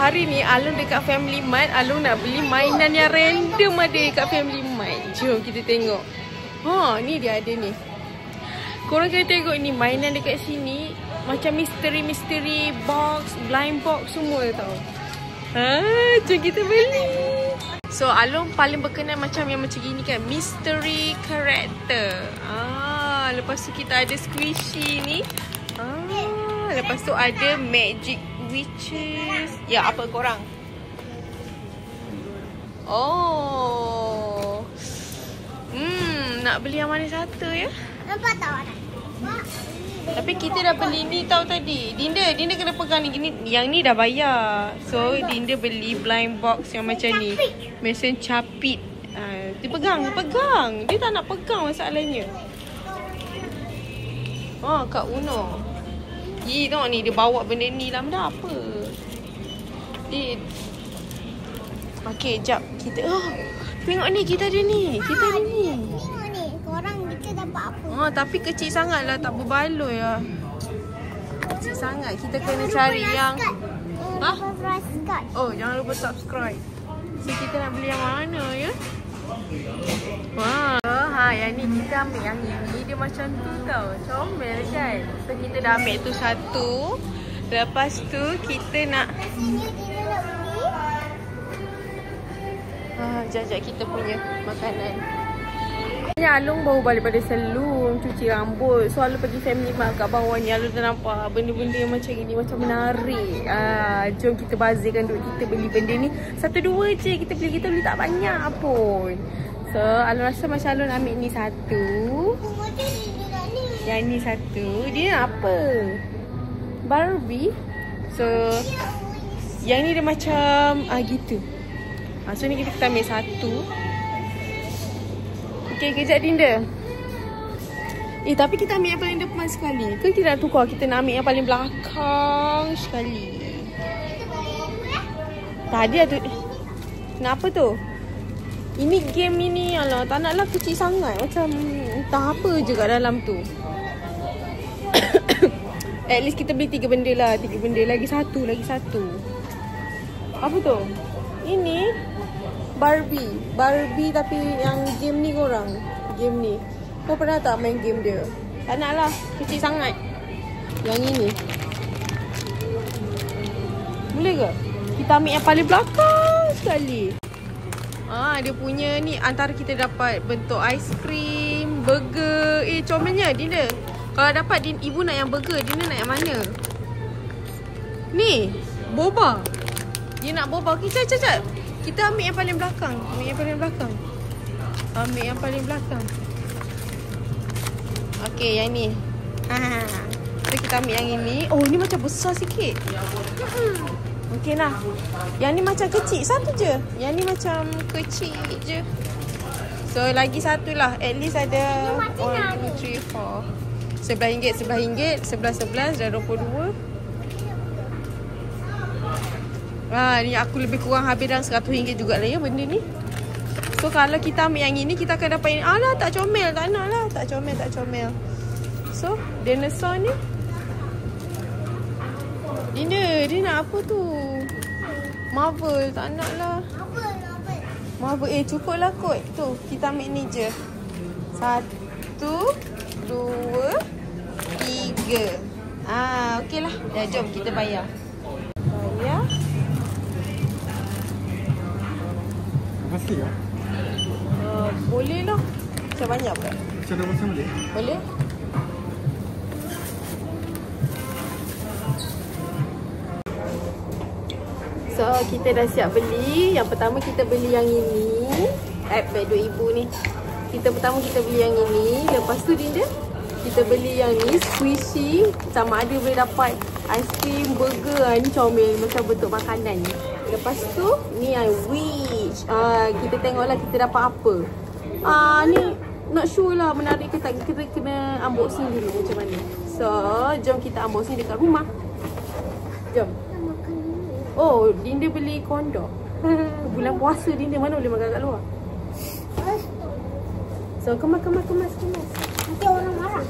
hari ni Alung dekat Family Mart. Alung nak beli mainan yang random ada dekat Family Mart. Jom kita tengok. Ni dia ada ni. Korang kena tengok ni, mainan dekat sini macam misteri-misteri box, blind box semua tau. Jom kita beli. So Alung paling berkenan macam yang macam gini kan, mystery character. Lepas tu kita ada squishy ni. Lepas tu ada magic witches. Ya, apa korang? Nak beli yang mana satu ya? Nampak tak? Tapi kita dah beli ni tau tadi. Dinda kena pegang ni. Yang ni dah bayar. So Dinda beli blind box yang macam ni. Mesin capit. Dia pegang. Dia tak nak pegang masalahnya. Kak Uno. Tengok ni, dia bawa benda ni dalam dah apa. Okay, jap. Kita tengok ni, kita ada ni. Tengok ni, korang kita dapat apa? Tapi kecil sangat lah, tak berbaloi lah. Kecil sangat. Kita kena cari yang jangan lupa subscribe. So kita nak beli yang mana ya? Yang ni kita ambil yang ni. Dia macam tu tau, comel kan. So kita dah ambil tu satu. Lepas tu kita nak jajak kita punya makanan. Alung baru balik pada salon, cuci rambut. So Alung pergi Family Mart kat bawah ni. Alung dah nampak benda-benda yang macam ni, macam menarik. Jom kita bazirkan duit kita beli benda ni. 1-2 je kita beli tak banyak pun. So Alung rasa macam Alung ambil ni satu. Yang ni satu. Dia nak apa? Barbie. So yang ni dia macam gitu. So ni kita ambil satu. Okay, kejap Dinda. Tapi kita ambil yang paling depan sekali. Ke kita nak tukar? Kita nak ambil yang paling belakang sekali. Tadi ada. Kenapa tu? Ini game ini, alah, tak naklah kecil sangat. Macam entah apa je kat dalam tu. At least kita beli 3 benda lah. 3 benda. Lagi satu. Apa tu? Ini Barbie tapi yang game ni korang. Game ni. Kau pernah tak main game dia? Tak nak lah. Kecil sangat. Yang ini. Boleh ke? Kita ambil yang paling belakang sekali. Dia punya ni antara kita dapat bentuk aiskrim, burger. Comelnya Dinda. Kalau dapat ibu nak yang burger, Dinda nak yang mana? Ni, boba. Dia nak boba. Okay, cacat. Kita ambil yang paling belakang. Ambil yang paling belakang. Okay, yang ni. So kita ambil yang ini. Ni macam besar sikit. Okay lah. Yang ni macam kecil. Satu je. Yang ni macam kecil je. So lagi satu lah. At least ada 1, 2, 3, 4. RM11, RM11, dah 22. Ni aku lebih kurang habis dalam RM100 juga lah ya benda ni. So kalau kita ambil yang ini, kita akan dapat yang tak comel. Tak nak lah. Tak comel. So dinosaur ni dia nak apa tu? Marvel. Tak nak lah Marvel. Cukup lah kot. Tu kita ambil ni je. 1, 2, 3. Okey lah. Jom kita bayar. Pasti ya? Boleh lah. Macam banyak pula. Macam dah pasang boleh? Boleh. So kita dah siap beli. Yang pertama kita beli yang ini. iPad 2000 ni. Pertama kita beli yang ini. Lepas tu Dinda, kita beli yang ni, squishy. Sama ada boleh dapat aiskrim, burger. Ni comel macam bentuk makanan ni. Lepas tu ni yang witch. Kita tengoklah kita dapat apa. Ni not sure lah menarik ke tak. Kita kena unboxing dulu macam mana. So jom kita unboxing dekat rumah. Jom. Dinda beli kondom. Bulan puasa Dinda mana boleh makan kat luar. So kemas. Nanti orang marah.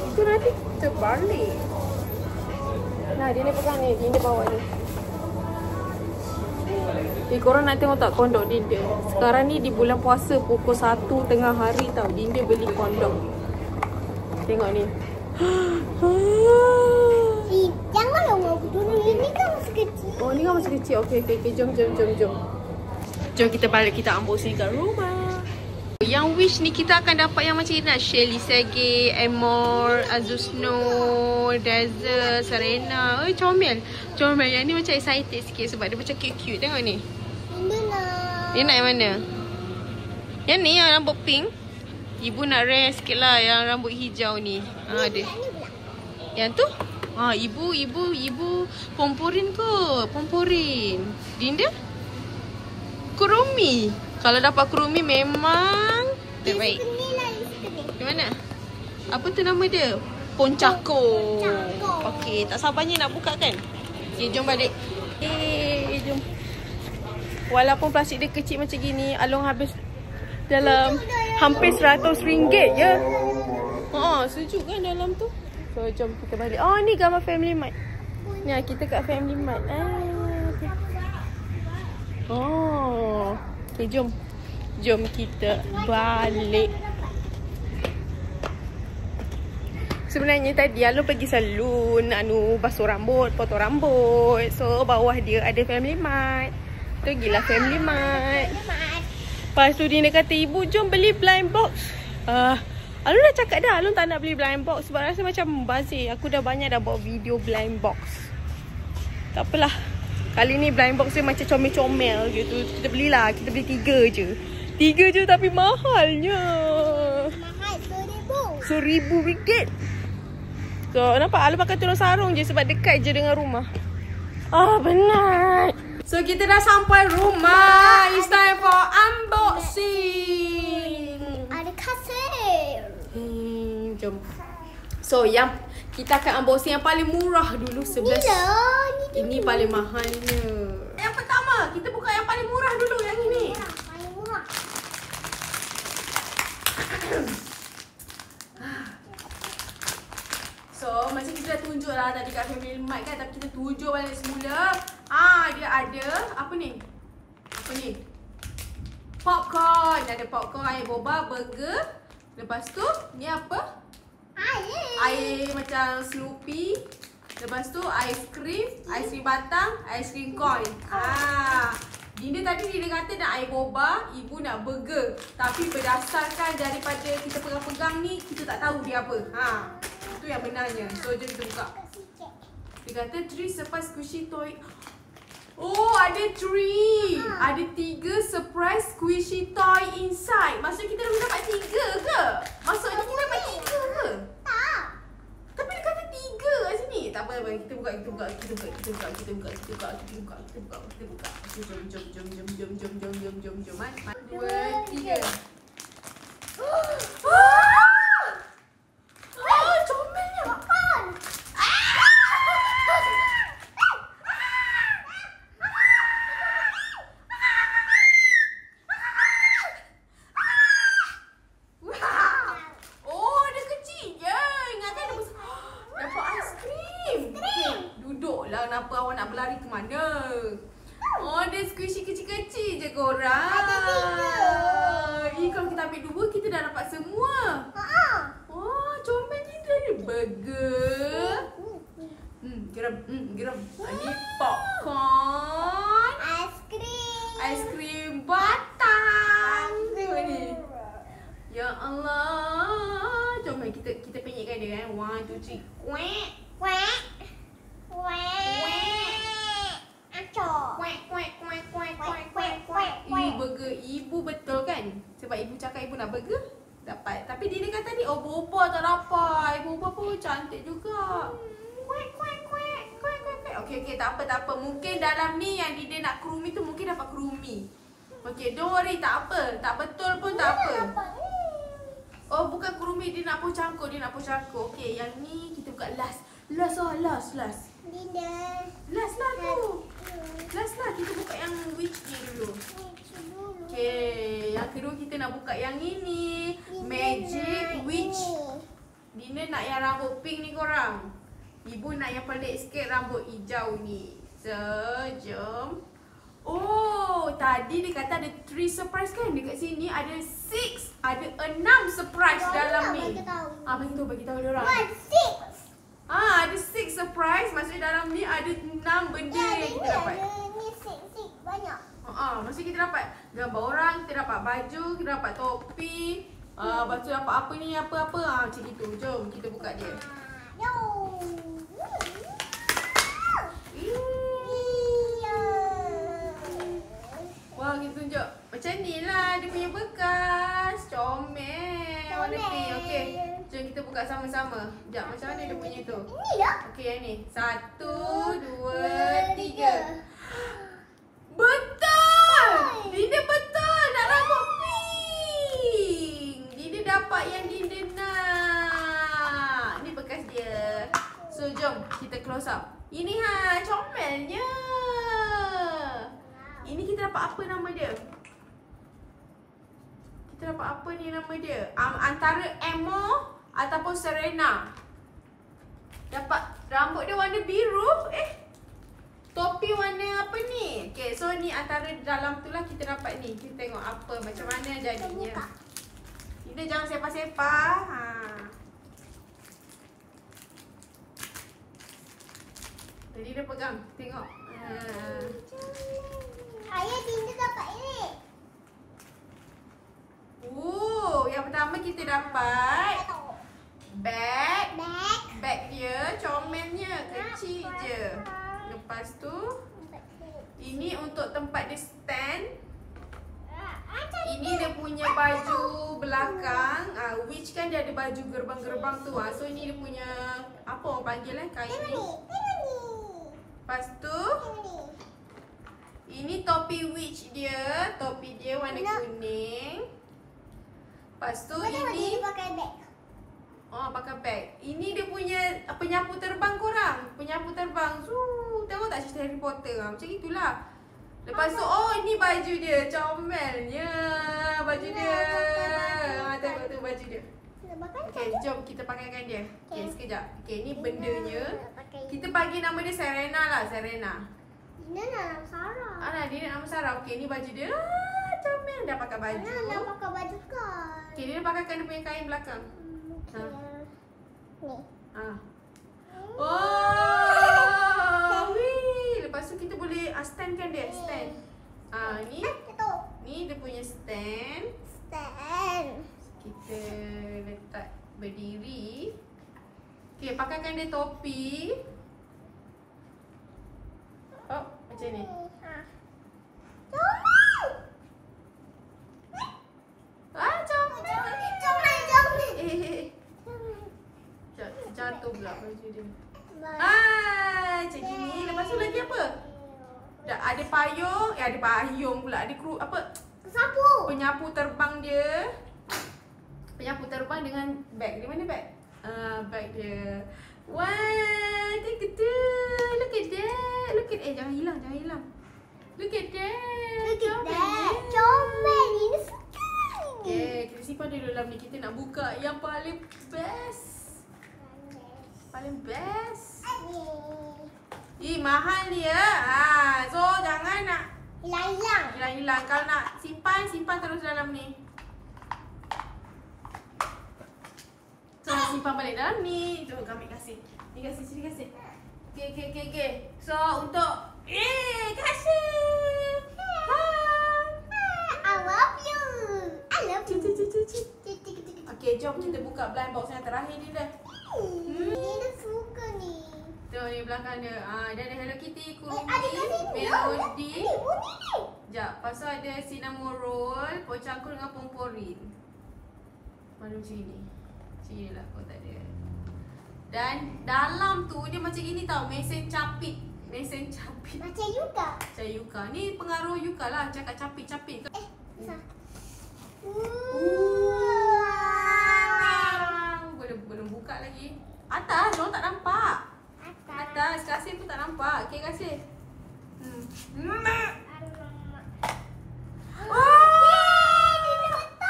Itu nanti terbalik. Nah, Dinda pegang ni. Dinda bawa ni. Korang nak tengok tak kondok Dinda? Sekarang ni di bulan puasa pukul 1 tengah hari tau. Dinda beli kondok. Tengok ni. Janganlah bawa dulu. Ini kan masih kecil. Oh, ni kan masih kecil. Okey. Jom. Jom kita balik. Kita unboxing kat rumah. Yang wish ni kita akan dapat yang macam ni lah. Shelly Sege, Amor, Azusno, Dazzle, Serena. Comel. Yang ni macam excited sikit sebab dia macam cute-cute. Tengok ni. Dia nak yang mana? Yang ni yang rambut pink. Ibu nak rare sikit lah yang rambut hijau ni. Ada. Yang tu? Ibu pomporin kot. Pomporin. Dinda? Kurumi. Kalau dapat kurumi memang terbaik. Di mana? Apa tu nama dia? Poncako. Okey, tak sabarnya nak buka kan? Okay, jom balik. Jom. Walaupun plastik dia kecil macam gini, Along habis dalam hampir RM100 je. Sejuk kan dalam tu. So, jom kita balik. Oh, ni gambar Family Mart. Ni kita kat Family Mart. Okay. Okay, jom kita balik. Sebenarnya tadi Along pergi salon, basuh rambut, potong rambut. So bawah dia ada Family Mart. Pergilah Family Mart. Lepas tu dia kata, ibu jom beli blind box. Along dah cakap dah, Along tak nak beli blind box sebab rasa macam membazir. Aku dah banyak dah buat video blind box. Tak apalah. Kali ni blind box dia macam comel-comel je tu. Kita belilah. Kita beli 3 je. 3 je tapi mahalnya. Mahal RM1,000. So nampak Along pakai tudung sarung je sebab dekat je dengan rumah. Penat. So kita dah sampai rumah. It's time for unboxing. Ada kasir. Jom. So yang kita akan unboxing yang paling murah dulu 11. Ini paling mahalnya. Yang pertama, kita buka yang paling murah dulu, yang ini. Paling murah. So, macam kita dah tunjuk lah tadi kat Family Mart kan, tapi kita tunjuk balik semula. Dia ada apa ni? Popcorn. Ada popcorn, air boba, burger. Lepas tu, ni apa? Air macam Snoopy. Lepas tu aiskrim batang, aiskrim coin. Dinda tadi kata nak air boba, ibu nak burger. Tapi berdasarkan daripada kita pegang-pegang ni, kita tak tahu dia apa. Itu yang benarnya. So jom kita buka. Dia kata 3 surprise squishy toy. Oh, ada 3. Ada 3 surprise squishy toy inside. Maksudnya kita dah dapat 3 ke? Maksudnya kita dapat 3 ke? Tak. Tapi dia kata 3 kat sini. Tak apa, kita buka. Jom. 1, 2, 3. Comelnya. Kenapa awak nak berlari ke mana? Dia squishy kecil-kecil je korang. Ada 3. Kalau kita ambil 2, kita dah dapat semua. Comel ni dia ada burger. Geram. Ini popcorn. Aiskrim batang. Tengok ni. Ya Allah. Comel, kita penyekkan dia kan. 1, 2, 3. Kuek. Burger ibu betul kan? Sebab ibu cakap ibu nak burger, dapat. Tapi dia kata tadi boba tak dapat. Boba pun cantik juga. Kuek. Okey, tak apa. Mungkin dalam ni yang dia nak kurumi tu mungkin dapat kurumi. Okey, don't worry, tak apa. Tak betul pun tak apa. Bukan kurumi, dia nak pocangkuk. Okey, yang ni kita buka last. Last. Dinda. Last lah tu. Kita buka yang witch ni dulu. Okay, yang kedua kita nak buka yang ini. Magic Witch. Dina nak yang rambut pink ni korang. Ibu nak yang pelik sikit rambut hijau ni. So, jom. Oh, tadi dia kata ada 3 surprise kan? Dekat sini ada 6. Ada 6 surprise dalam ni. Bagi tahu dia orang. 6. Ada 6 surprise. Maksudnya dalam ni ada 6 benda yang kita dapat. Ni 6 banyak. Maksudnya kita dapat gambar orang, kita dapat baju, kita dapat topi. Lepas tu dapat apa ni, apa-apa. Macam gitu. Jom kita buka dia. Yo. Wah, kita tunjuk. Macam ni lah dia punya bekas. Comel. Warna pink. Okey. Jom kita buka sama-sama. Sekejap, macam mana dia punya tu? Ini dah. Okey, yang ni. 1, 2, 3. Betul! Dinda betul! Nak rambut pink! Dinda dapat yang Dinda nak. Ni bekas dia. So, jom kita close up. Ini comelnya. Ini kita dapat apa nama dia? Kita dapat apa ni nama dia? Antara Emo ataupun Serena. Dapat rambut dia warna biru. Topi warna apa ni? Okay, so ni antara dalam tu lah kita dapat ni. Kita tengok apa, macam mana jadinya. Kita jangan sepah-sepah. Jadi dia pegang, tengok. Ayah Dinda dapat ini. Yang pertama kita dapat bag. Bag dia comelnya, kecil je. Lepas tu ini untuk tempat dia stand. Ini dia punya baju belakang. Which kan dia ada baju gerbang-gerbang tu. So ini dia punya apa orang panggil kain ni. Lepas tu ini topi witch dia. Topi dia warna kuning. Lepas tu ini pakai beg. Pakai beg. Ini dia punya penyapu terbang korang. Penyapu terbang. Tengok tak cerita Harry Potter macam itulah. Lepas tu ini baju dia. Comelnya baju dia. Tengok tu baju dia. Okay, jom kita pakaikan dia. Okay, sekejap. Okay, ni bendanya. Kita bagi nama dia Serena lah. Serena. Dinda nak nama Sarah. Dia nak nama Sarah. Okay, ni baju dia. Comel. Dah pakai baju. Nak pakai baju kan. Okay, dia dah pakaikan dia punya kain belakang. Ni. Lepas tu kita boleh stand kan dia. Stand. Ni dia punya stand. Kita letak berdiri. Okay, pakaikan dia topi. Macam ni. Jatuh pula baju dia. Macam ni. Lepas tu lagi apa? Ada payung. Ada payung pula. Ada Sapu. penyapu terbang dia. Penyapu terbang dengan bag. Di mana bag? Bag dia. Wah, look at that. Look at that. Look at jangan hilang, jangan hilang. Look at that. Comel ini sekali. Okay, kita simpan dulu dalam ni. Kita nak buka yang paling best. Paling best. Mahal dia. So jangan nak hilang-hilang. Kalau nak simpan terus dalam ni. So simpan balik dalam ni. Jom kami kasih. Ni kasih, sini kasih. Okay. So untuk kasih. I love you. Okay, jom kita buka blind box yang terakhir ni dah. Dinda suka ni. Tu ni belakang dia. Dia ada Hello Kitty, Kurumi, Ada kat sini. Melody. Ini bunyi ni. Sekejap, pasal ada cinnamon roll, pocangkul dengan pomporin. Mana macam ni? Macam ni lah kalau tak ada. Dan dalam tu dia macam ini tau, mesin capit. Mesin capit. Macam Yuka. Macam Yuka. Ni pengaruh Yuka lah, cakap capit-capit. Belum buka lagi. Atas, orang tak nampak. Atas, kasih pun tak nampak. Okay, kasih. Wah! 你这么大！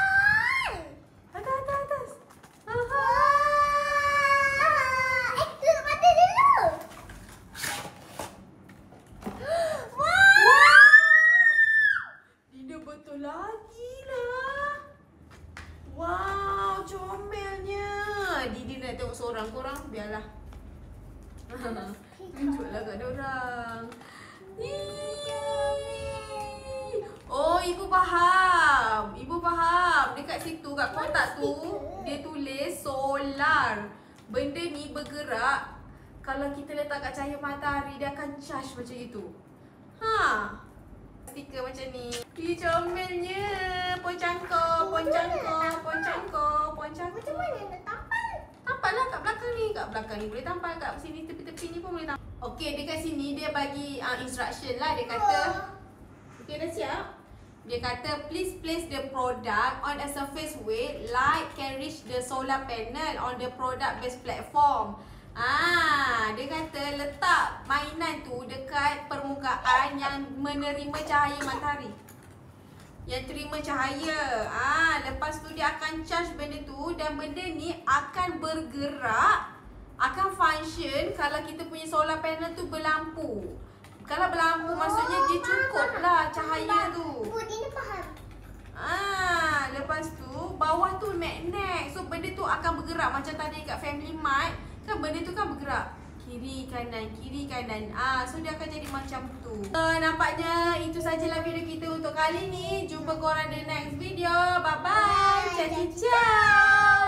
Atas. seorang. Korang biarlah. Tunjuklah kat diorang. Oh, ibu faham. Ibu faham. Dekat situ, kat kotak tu, dia tulis solar. Benda ni bergerak. Kalau kita letak kat cahaya matahari, dia akan charge macam itu. Ha. Stiker macam ni. Ih, comelnya. Poncangko, poncangko, poncangko, poncangko. Macam mana nak tampal? Tampal lah kat belakang ni. Kat belakang ni boleh tampal. Kat sini tepi-tepi ni pun boleh tampal. Okey, dekat sini dia bagi instruction lah. Dia kata, okey, dah siap? Dia kata, please place the product on a surface where light can reach the solar panel on the product based platform. Dia kata letak mainan tu dekat permukaan yang menerima cahaya matahari. Yang terima cahaya. Lepas tu dia akan charge benda tu dan benda ni akan bergerak, akan function kalau kita punya solar panel tu berlampu. Kalau berlampu maksudnya dia cukup lah cahaya tu. Ini faham. Lepas tu bawah tu magnet. So benda tu akan bergerak macam tadi kat Family Mart. Kan benda tu kan bergerak kiri kanan, kiri kanan. So dia akan jadi macam tu. Nampaknya itu sajalah video kita untuk kali ni. Jumpa korang di next video. Bye bye. Ciao ciao.